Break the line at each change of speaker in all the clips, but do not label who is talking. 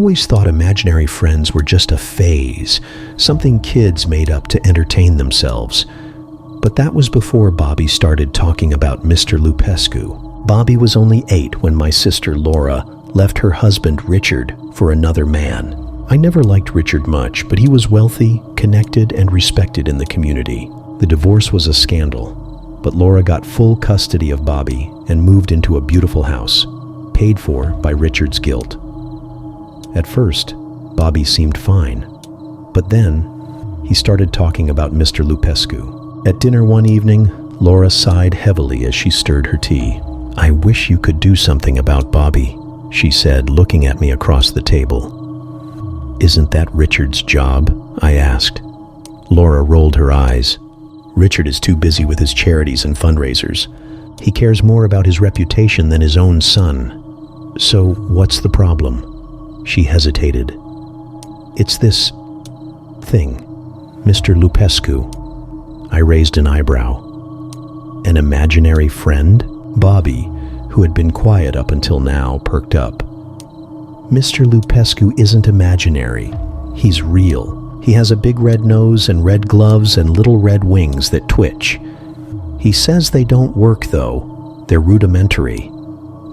always thought imaginary friends were just a phase, something kids made up to entertain themselves. But that was before Bobby started talking about Mr. Lupescu. Bobby was only 8 when my sister Laura left her husband Richard for another man. I never liked Richard much, but he was wealthy, connected, and respected in the community. The divorce was a scandal, but Laura got full custody of Bobby and moved into a beautiful house, paid for by Richard's guilt. At first, Bobby seemed fine, but then he started talking about Mr. Lupescu. At dinner one evening, Laura sighed heavily as she stirred her tea. "I wish you could do something about Bobby," she said, looking at me across the table. "Isn't that Richard's job?" I asked. Laura rolled her eyes. "Richard is too busy with his charities and fundraisers. He cares more about his reputation than his own son. So what's the problem?" She hesitated. "It's this thing, Mr. Lupescu." I raised an eyebrow. "An imaginary friend?" Bobby, who had been quiet up until now, perked up. "Mr. Lupescu isn't imaginary. He's real. He has a big red nose and red gloves and little red wings that twitch. He says they don't work, though. They're rudimentary."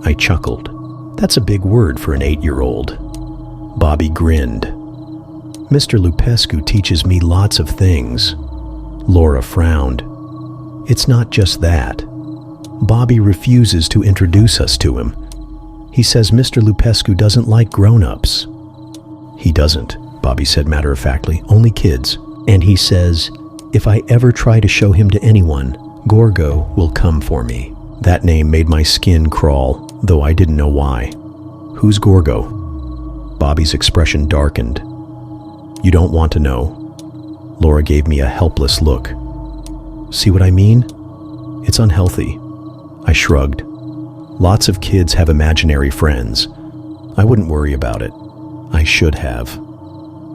I chuckled. "That's a big word for an 8-year-old. Bobby grinned. "Mr. Lupescu teaches me lots of things." Laura frowned. "It's not just that. Bobby refuses to introduce us to him. He says Mr. Lupescu doesn't like grown-ups." "He doesn't," Bobby said matter-of-factly, "only kids. And he says, if I ever try to show him to anyone, Gorgo will come for me." That name made my skin crawl, though I didn't know why. "Who's Gorgo?" Bobby's expression darkened. "You don't want to know." Laura gave me a helpless look. "See what I mean? It's unhealthy." I shrugged. "Lots of kids have imaginary friends. I wouldn't worry about it. I should have."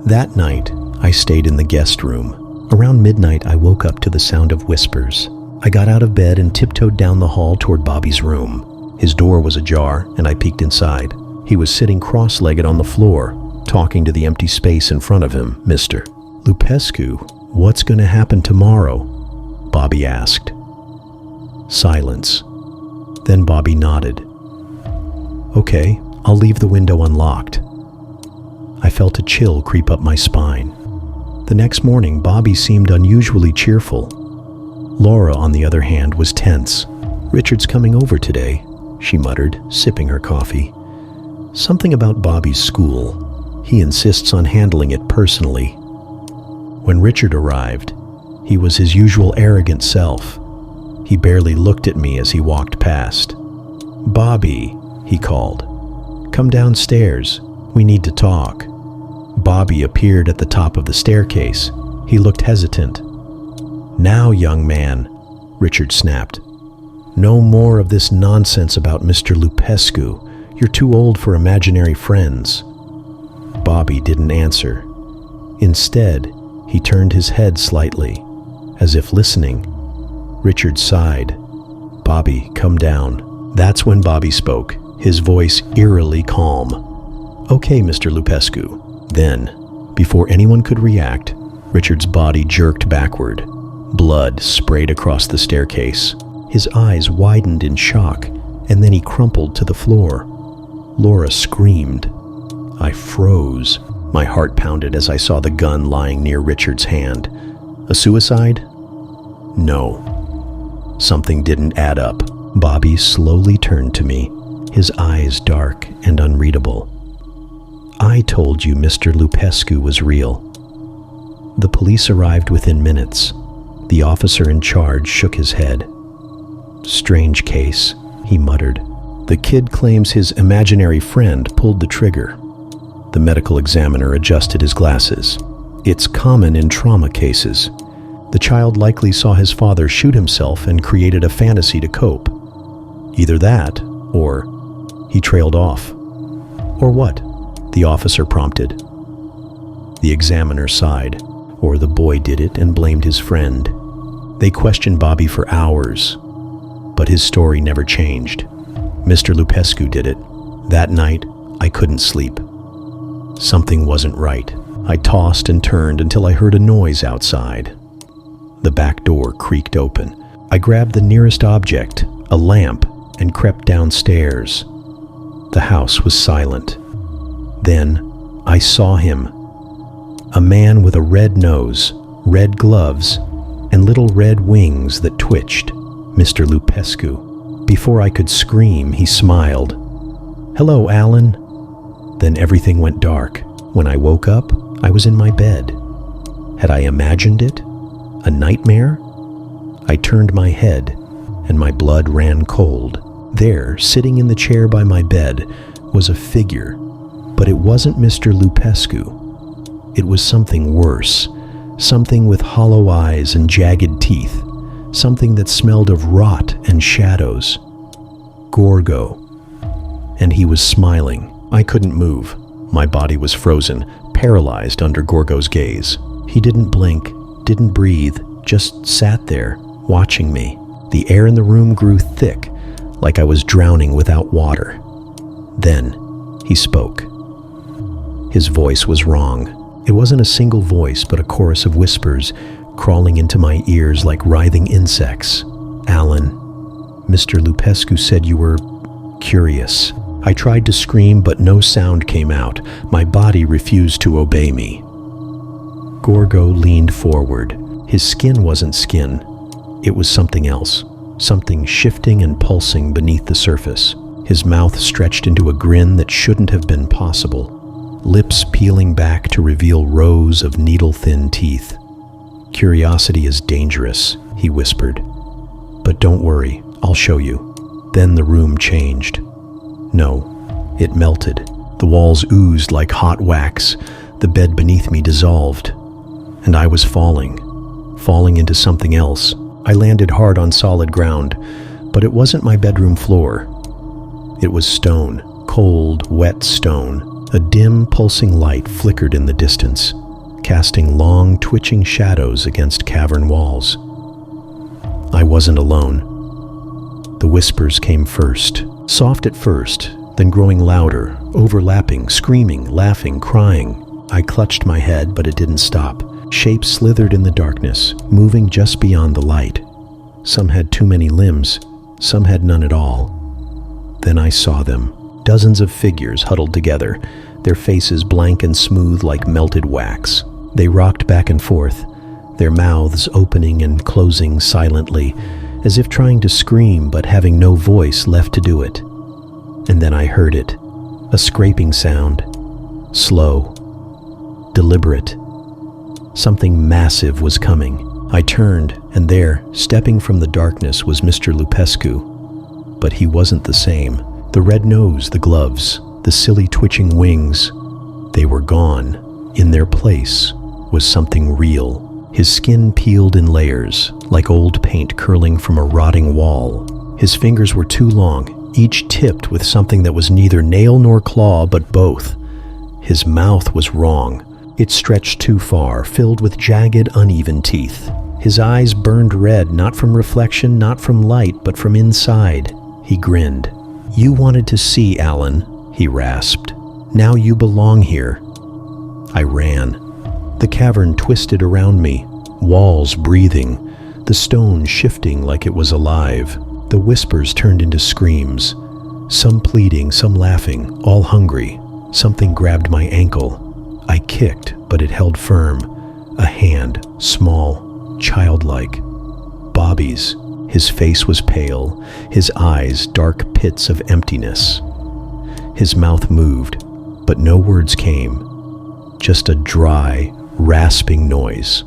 That night, I stayed in the guest room. Around midnight, I woke up to the sound of whispers. I got out of bed and tiptoed down the hall toward Bobby's room. His door was ajar, and I peeked inside. He was sitting cross-legged on the floor, talking to the empty space in front of him. "Mr. Lupescu, what's going to happen tomorrow?" Bobby asked. Silence. Then Bobby nodded. "Okay, I'll leave the window unlocked." I felt a chill creep up my spine. The next morning, Bobby seemed unusually cheerful. Laura, on the other hand, was tense. "Richard's coming over today," she muttered, sipping her coffee. "Something about Bobby's school. He insists on handling it personally." When Richard arrived, he was his usual arrogant self. He barely looked at me as he walked past. "Bobby," he called. "Come downstairs. We need to talk." Bobby appeared at the top of the staircase. He looked hesitant. "Now, young man," Richard snapped. "No more of this nonsense about Mr. Lupescu. You're too old for imaginary friends." Bobby didn't answer. Instead, he turned his head slightly, as if listening. Richard sighed. "Bobby, come down." That's when Bobby spoke, his voice eerily calm. "Okay, Mr. Lupescu." Then, before anyone could react, Richard's body jerked backward. Blood sprayed across the staircase. His eyes widened in shock, and then he crumpled to the floor. Laura screamed. I froze. My heart pounded as I saw the gun lying near Richard's hand. A suicide? No. Something didn't add up. Bobby slowly turned to me, his eyes dark and unreadable. "I told you Mr. Lupescu was real." The police arrived within minutes. The officer in charge shook his head. "Strange case," he muttered. "The kid claims his imaginary friend pulled the trigger." The medical examiner adjusted his glasses. "It's common in trauma cases. The child likely saw his father shoot himself and created a fantasy to cope. Either that, or he trailed off." "Or what?" the officer prompted. The examiner sighed. "Or the boy did it and blamed his friend." They questioned Bobby for hours, but his story never changed. Mr. Lupescu did it. That night, I couldn't sleep. Something wasn't right. I tossed and turned until I heard a noise outside. The back door creaked open. I grabbed the nearest object, a lamp, and crept downstairs. The house was silent. Then I saw him. A man with a red nose, red gloves, and little red wings that twitched. Mr. Lupescu. Before I could scream, he smiled. "Hello, Alan." Then everything went dark. When I woke up, I was in my bed. Had I imagined it? A nightmare? I turned my head, and my blood ran cold. There, sitting in the chair by my bed, was a figure. But it wasn't Mr. Lupescu. It was something worse. Something with hollow eyes and jagged teeth. Something that smelled of rot and shadows. Gorgo. And he was smiling. I couldn't move. My body was frozen, paralyzed under Gorgo's gaze. He didn't blink, didn't breathe, just sat there, watching me. The air in the room grew thick, like I was drowning without water. Then he spoke. His voice was wrong. It wasn't a single voice, but a chorus of whispers, crawling into my ears like writhing insects. "Alan, Mr. Lupescu said you were curious." I tried to scream, but no sound came out. My body refused to obey me. Gorgo leaned forward. His skin wasn't skin. It was something else, something shifting and pulsing beneath the surface. His mouth stretched into a grin that shouldn't have been possible. Lips peeling back to reveal rows of needle-thin teeth. "Curiosity is dangerous," he whispered. "But don't worry, I'll show you." Then the room changed. No, it melted. The walls oozed like hot wax. The bed beneath me dissolved. And I was falling into something else. I landed hard on solid ground, but it wasn't my bedroom floor. It was stone, cold, wet stone. A dim, pulsing light flickered in the distance, casting long, twitching shadows against cavern walls. I wasn't alone. The whispers came first, soft at first, then growing louder, overlapping, screaming, laughing, crying. I clutched my head, but it didn't stop. Shapes slithered in the darkness, moving just beyond the light. Some had too many limbs, some had none at all. Then I saw them. Dozens of figures huddled together, their faces blank and smooth like melted wax. They rocked back and forth, their mouths opening and closing silently, as if trying to scream but having no voice left to do it. And then I heard it, a scraping sound, slow, deliberate. Something massive was coming. I turned, and there, stepping from the darkness, was Mr. Lupescu. But he wasn't the same. The red nose, the gloves, the silly twitching wings, they were gone. In their place was something real. His skin peeled in layers, like old paint curling from a rotting wall. His fingers were too long, each tipped with something that was neither nail nor claw, but both. His mouth was wrong. It stretched too far, filled with jagged, uneven teeth. His eyes burned red, not from reflection, not from light, but from inside. He grinned. "You wanted to see, Alan," he rasped. "Now you belong here." I ran. The cavern twisted around me, walls breathing, the stone shifting like it was alive. The whispers turned into screams, some pleading, some laughing, all hungry. Something grabbed my ankle. I kicked, but it held firm. A hand, small, childlike. Bobby's. His face was pale, his eyes dark pits of emptiness. His mouth moved, but no words came. Just a dry, rasping noise.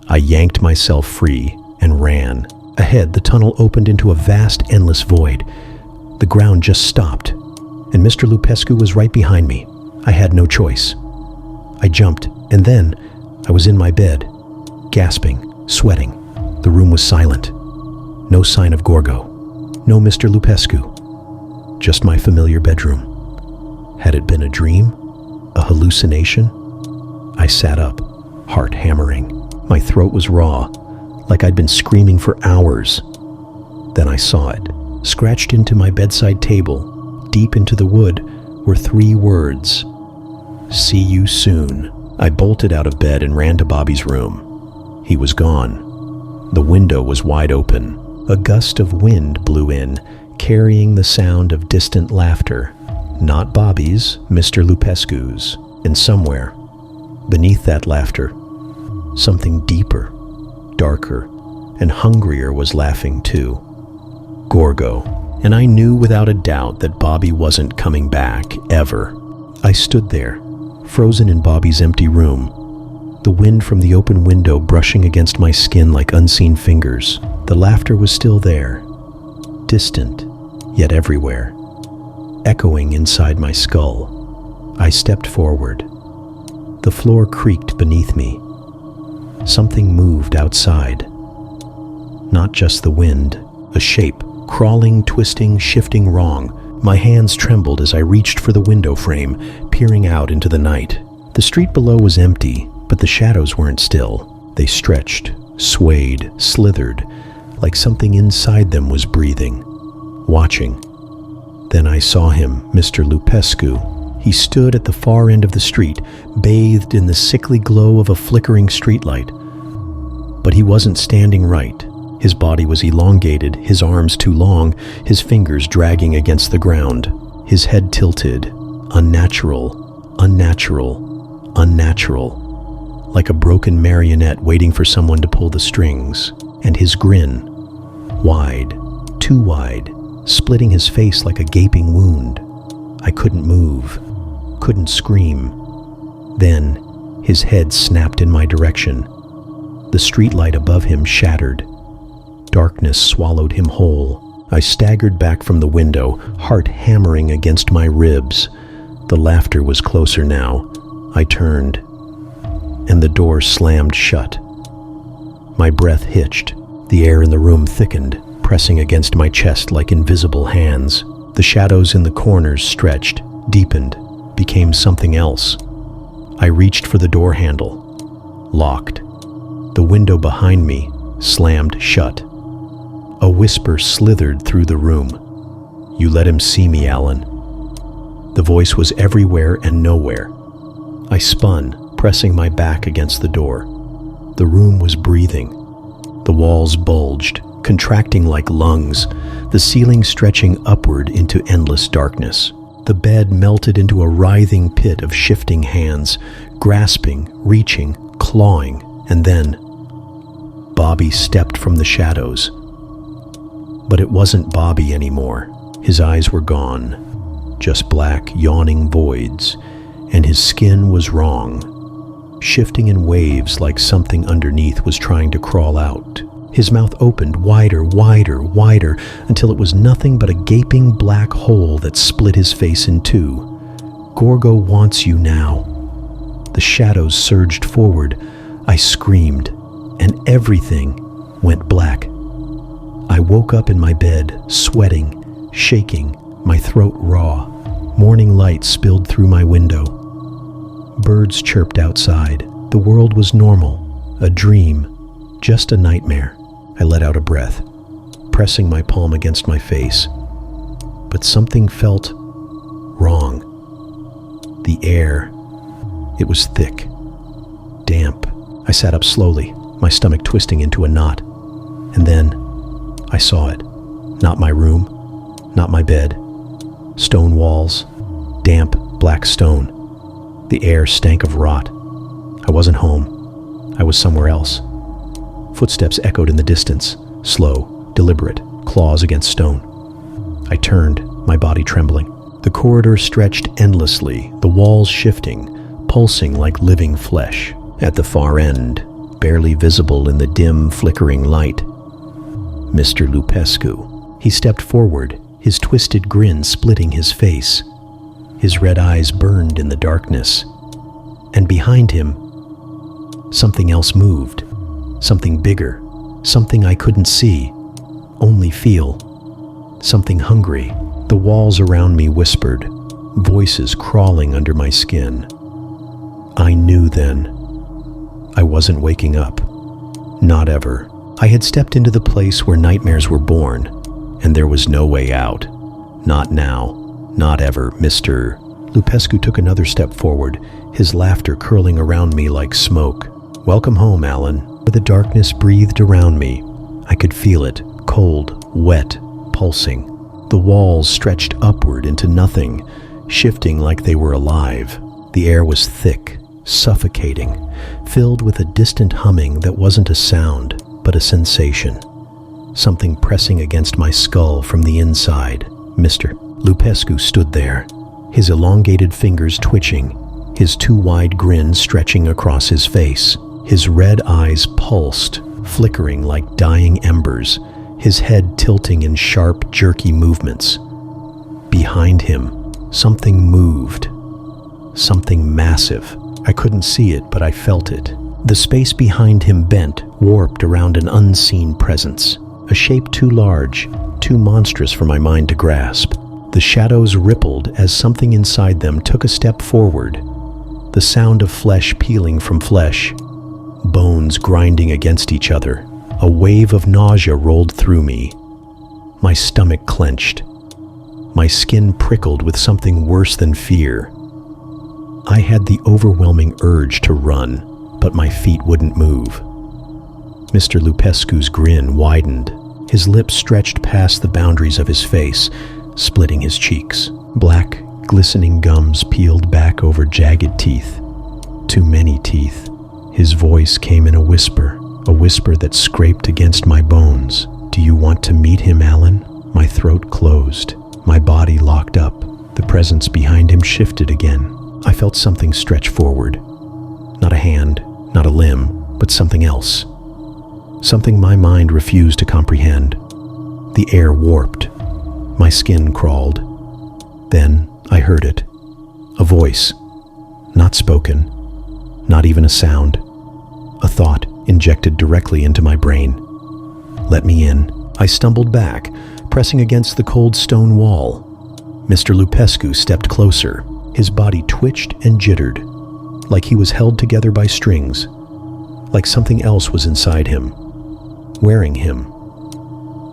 I yanked myself free and ran. Ahead, the tunnel opened into a vast, endless void. The ground just stopped, and Mr. Lupescu was right behind me. I had no choice. I jumped, and then I was in my bed, gasping, sweating. The room was silent. No sign of Gorgo. No Mr. Lupescu. Just my familiar bedroom. Had it been a dream? A hallucination? I sat up, heart hammering. My throat was raw, like I'd been screaming for hours. Then I saw it. Scratched into my bedside table, deep into the wood, were 3 words. See you soon. I bolted out of bed and ran to Bobby's room. He was gone. The window was wide open. A gust of wind blew in, carrying the sound of distant laughter. Not Bobby's, Mr. Lupescu's. And somewhere, beneath that laughter, something deeper, darker, and hungrier was laughing too. Gorgo. And I knew without a doubt that Bobby wasn't coming back, ever. I stood there, frozen in Bobby's empty room, the wind from the open window brushing against my skin like unseen fingers. The laughter was still there, distant, yet everywhere, echoing inside my skull. I stepped forward. The floor creaked beneath me. Something moved outside. Not just the wind, a shape, crawling, twisting, shifting wrong. My hands trembled as I reached for the window frame, peering out into the night. The street below was empty, but the shadows weren't still. They stretched, swayed, slithered, like something inside them was breathing, watching. Then I saw him, Mr. Lupescu. He stood at the far end of the street, bathed in the sickly glow of a flickering streetlight. But he wasn't standing right. His body was elongated, his arms too long, his fingers dragging against the ground. His head tilted, unnatural, unnatural, unnatural, like a broken marionette waiting for someone to pull the strings. And his grin, wide, too wide, splitting his face like a gaping wound. I couldn't move, couldn't scream. Then, his head snapped in my direction. The streetlight above him shattered. Darkness swallowed him whole. I staggered back from the window, heart hammering against my ribs. The laughter was closer now. I turned, and the door slammed shut. My breath hitched. The air in the room thickened, pressing against my chest like invisible hands. The shadows in the corners stretched, deepened, became something else. I reached for the door handle. Locked. The window behind me slammed shut. A whisper slithered through the room. "You let him see me, Alan." The voice was everywhere and nowhere. I spun, pressing my back against the door. The room was breathing. The walls bulged, contracting like lungs, the ceiling stretching upward into endless darkness. The bed melted into a writhing pit of shifting hands, grasping, reaching, clawing, and then Bobby stepped from the shadows. But it wasn't Bobby anymore. His eyes were gone, just black, yawning voids, and his skin was wrong, shifting in waves like something underneath was trying to crawl out. His mouth opened wider, wider, wider, until it was nothing but a gaping black hole that split his face in two. "Gorgo wants you now." The shadows surged forward. I screamed, and everything went black. I woke up in my bed, sweating, shaking, my throat raw. Morning light spilled through my window. Birds chirped outside. The world was normal, a dream, just a nightmare. I let out a breath, pressing my palm against my face. But something felt wrong. The air, it was thick, damp. I sat up slowly, my stomach twisting into a knot. And then I saw it. Not my room, not my bed. Stone walls, damp, black stone. The air stank of rot. I wasn't home. I was somewhere else. Footsteps echoed in the distance, slow, deliberate, claws against stone. I turned, my body trembling. The corridor stretched endlessly, the walls shifting, pulsing like living flesh. At the far end, barely visible in the dim, flickering light, Mr. Lupescu. He stepped forward, his twisted grin splitting his face. His red eyes burned in the darkness. And behind him, something else moved. Something bigger. Something I couldn't see, only feel. Something hungry. The walls around me whispered, voices crawling under my skin. I knew then. I wasn't waking up. Not ever. I had stepped into the place where nightmares were born, and there was no way out. Not now. Not ever, Mr. Lupescu took another step forward, his laughter curling around me like smoke. "Welcome home, Alan." The darkness breathed around me. I could feel it, cold, wet, pulsing. The walls stretched upward into nothing, shifting like they were alive. The air was thick, suffocating, filled with a distant humming that wasn't a sound, but a sensation. Something pressing against my skull from the inside. Mr. Lupescu stood there, his elongated fingers twitching, his too wide grin stretching across his face. His red eyes pulsed, flickering like dying embers, his head tilting in sharp, jerky movements. Behind him, something moved. Something massive. I couldn't see it, but I felt it. The space behind him bent, warped around an unseen presence. A shape too large, too monstrous for my mind to grasp. The shadows rippled as something inside them took a step forward. The sound of flesh peeling from flesh. Bones grinding against each other. A wave of nausea rolled through me. My stomach clenched. My skin prickled with something worse than fear. I had the overwhelming urge to run, but my feet wouldn't move. Mr. Lupescu's grin widened. His lips stretched past the boundaries of his face, splitting his cheeks. Black, glistening gums peeled back over jagged teeth. Too many teeth. His voice came in a whisper that scraped against my bones. "Do you want to meet him, Alan?" My throat closed. My body locked up. The presence behind him shifted again. I felt something stretch forward. Not a hand, not a limb, but something else. Something my mind refused to comprehend. The air warped. My skin crawled. Then I heard it. A voice. Not spoken. Not even a sound. A thought injected directly into my brain. "Let me in." I stumbled back, pressing against the cold stone wall. Mr. Lupescu stepped closer. His body twitched and jittered, like he was held together by strings, like something else was inside him, wearing him.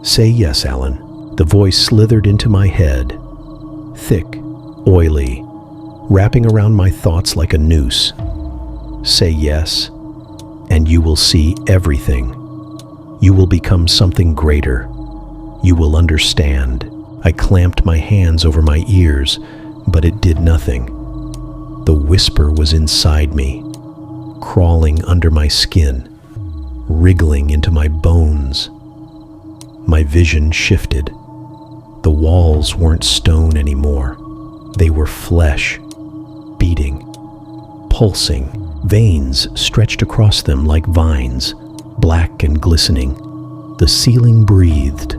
"Say yes, Alan." The voice slithered into my head, thick, oily, wrapping around my thoughts like a noose. "Say yes, and you will see everything. You will become something greater. You will understand." I clamped my hands over my ears, but it did nothing. The whisper was inside me, crawling under my skin, wriggling into my bones. My vision shifted. The walls weren't stone anymore. They were flesh, beating, pulsing. Veins stretched across them like vines, black and glistening. The ceiling breathed.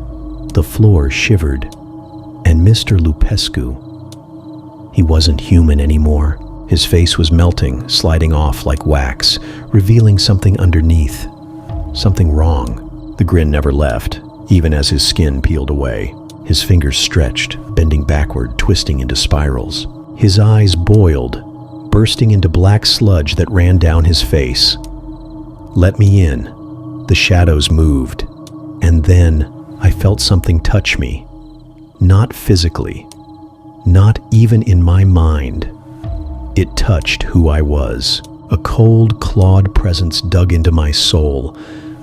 The floor shivered. And Mr. Lupescu, he wasn't human anymore. His face was melting, sliding off like wax, revealing something underneath. Something wrong. The grin never left, even as his skin peeled away. His fingers stretched, bending backward, twisting into spirals. His eyes boiled, bursting into black sludge that ran down his face. "Let me in." The shadows moved, and then I felt something touch me. Not physically, not even in my mind. It touched who I was. A cold, clawed presence dug into my soul,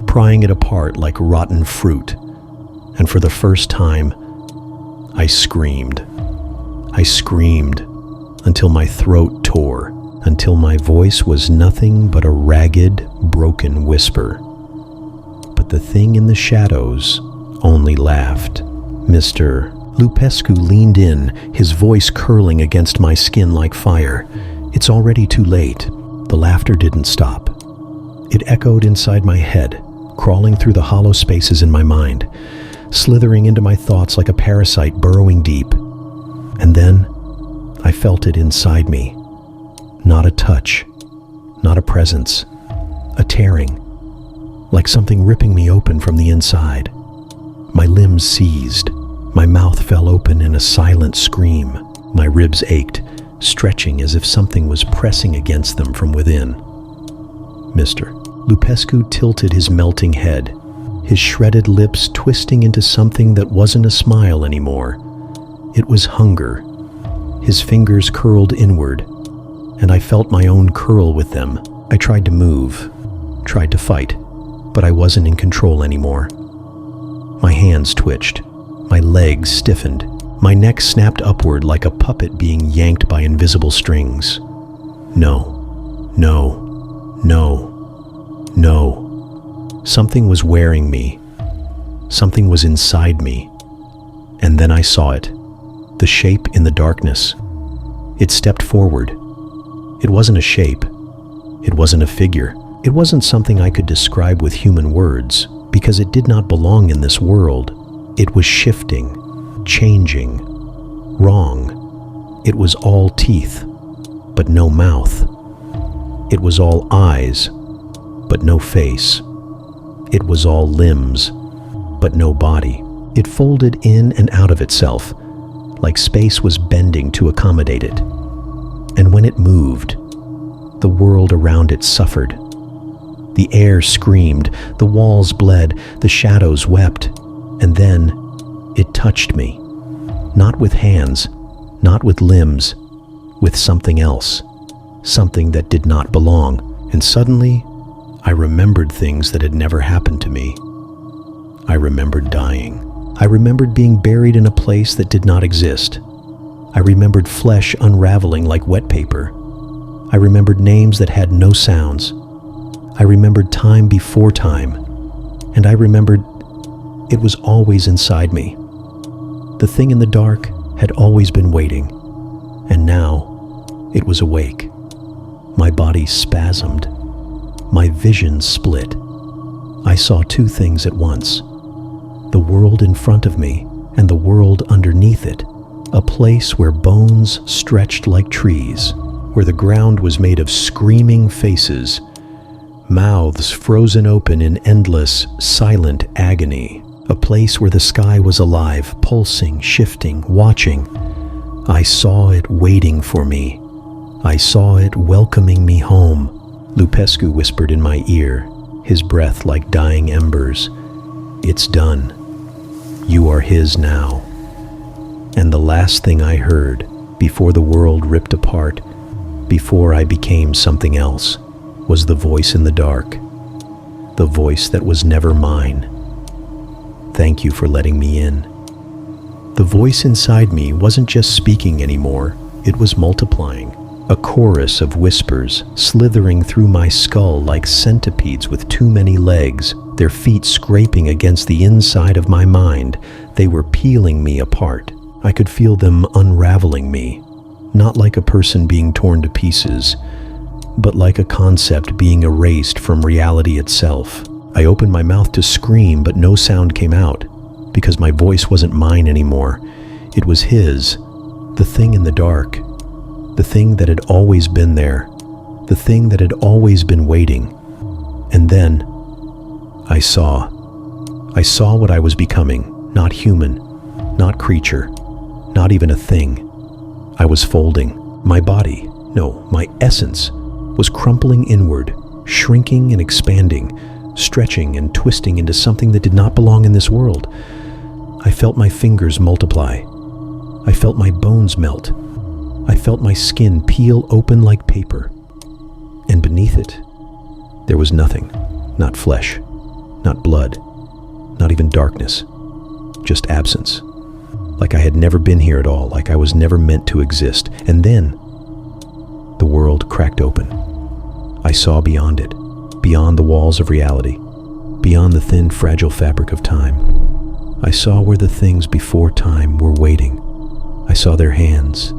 prying it apart like rotten fruit. And for the first time, I screamed. I screamed until my throat tore, until my voice was nothing but a ragged, broken whisper. But the thing in the shadows only laughed. Mr. Lupescu leaned in, his voice curling against my skin like fire. "It's already too late." The laughter didn't stop. It echoed inside my head, crawling through the hollow spaces in my mind, slithering into my thoughts like a parasite burrowing deep. And then I felt it inside me. Not a touch, not a presence, a tearing, like something ripping me open from the inside. My limbs seized. My mouth fell open in a silent scream. My ribs ached, stretching as if something was pressing against them from within. Mr. Lupescu tilted his melting head, his shredded lips twisting into something that wasn't a smile anymore. It was hunger. His fingers curled inward, and I felt my own curl with them. I tried to move, tried to fight, but I wasn't in control anymore. My hands twitched, my legs stiffened, my neck snapped upward like a puppet being yanked by invisible strings. No, no, no, no. Something was wearing me. Something was inside me. And then I saw it, the shape in the darkness. It stepped forward. It wasn't a shape. It wasn't a figure. It wasn't something I could describe with human words, because it did not belong in this world. It was shifting, changing, wrong. It was all teeth, but no mouth. It was all eyes, but no face. It was all limbs, but no body. It folded in and out of itself, like space was bending to accommodate it. And when it moved, the world around it suffered. The air screamed, the walls bled, the shadows wept, and then it touched me. Not with hands, not with limbs, with something else, something that did not belong. And suddenly, I remembered things that had never happened to me. I remembered dying. I remembered being buried in a place that did not exist. I remembered flesh unraveling like wet paper. I remembered names that had no sounds. I remembered time before time. And I remembered it was always inside me. The thing in the dark had always been waiting. And now it was awake. My body spasmed. My vision split. I saw two things at once. The world in front of me and the world underneath it. A place where bones stretched like trees, where the ground was made of screaming faces, mouths frozen open in endless, silent agony. A place where the sky was alive, pulsing, shifting, watching. I saw it waiting for me. I saw it welcoming me home. Lupescu whispered in my ear, his breath like dying embers. It's done. You are his now. And the last thing I heard, before the world ripped apart, before I became something else, was the voice in the dark. The voice that was never mine. Thank you for letting me in. The voice inside me wasn't just speaking anymore, it was multiplying. A chorus of whispers slithering through my skull like centipedes with too many legs, their feet scraping against the inside of my mind. They were peeling me apart. I could feel them unraveling me, not like a person being torn to pieces, but like a concept being erased from reality itself. I opened my mouth to scream, but no sound came out, because my voice wasn't mine anymore. It was his, the thing in the dark, the thing that had always been there, the thing that had always been waiting. And then, I saw what I was becoming, not human, not creature, not even a thing. I was folding. My body, no, my essence, was crumpling inward, shrinking and expanding, stretching and twisting into something that did not belong in this world. I felt my fingers multiply. I felt my bones melt. I felt my skin peel open like paper. And beneath it, there was nothing, not flesh, not blood, not even darkness, just absence. Like I had never been here at all, like I was never meant to exist. And then, the world cracked open. I saw beyond it, beyond the walls of reality, beyond the thin, fragile fabric of time. I saw where the things before time were waiting. I saw their hands.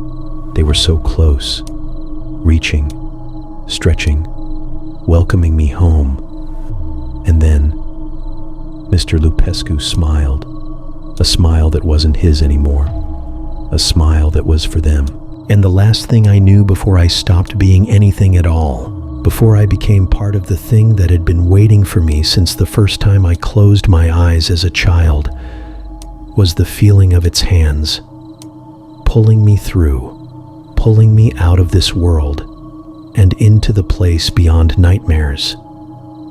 They were so close, reaching, stretching, welcoming me home. And then, Mr. Lupescu smiled, a smile that wasn't his anymore, a smile that was for them. And the last thing I knew before I stopped being anything at all, before I became part of the thing that had been waiting for me since the first time I closed my eyes as a child, was the feeling of its hands, pulling me through, pulling me out of this world, and into the place beyond nightmares,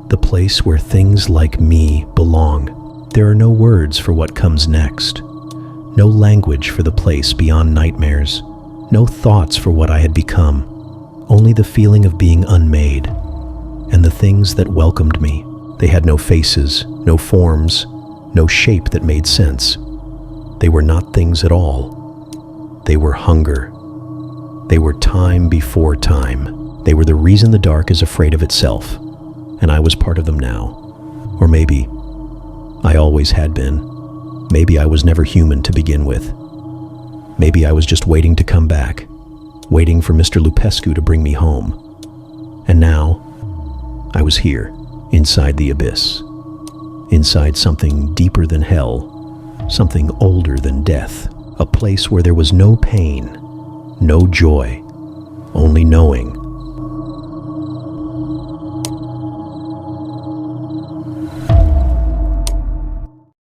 the place where things like me belong. There are no words for what comes next, no language for the place beyond nightmares, No thoughts for what I had become, only the feeling of being unmade. And the things that welcomed me, they had no faces, no forms, no shape that made sense. They were not things at all. They were hunger. They were time before time. They were the reason the dark is afraid of itself, and I was part of them now. Or maybe I always had been. Maybe I was never human to begin with. Maybe I was just waiting to come back, waiting for Mr. Lupescu to bring me home. And now, I was here, inside the abyss, inside something deeper than hell, something older than death, a place where there was no pain, no joy, only knowing.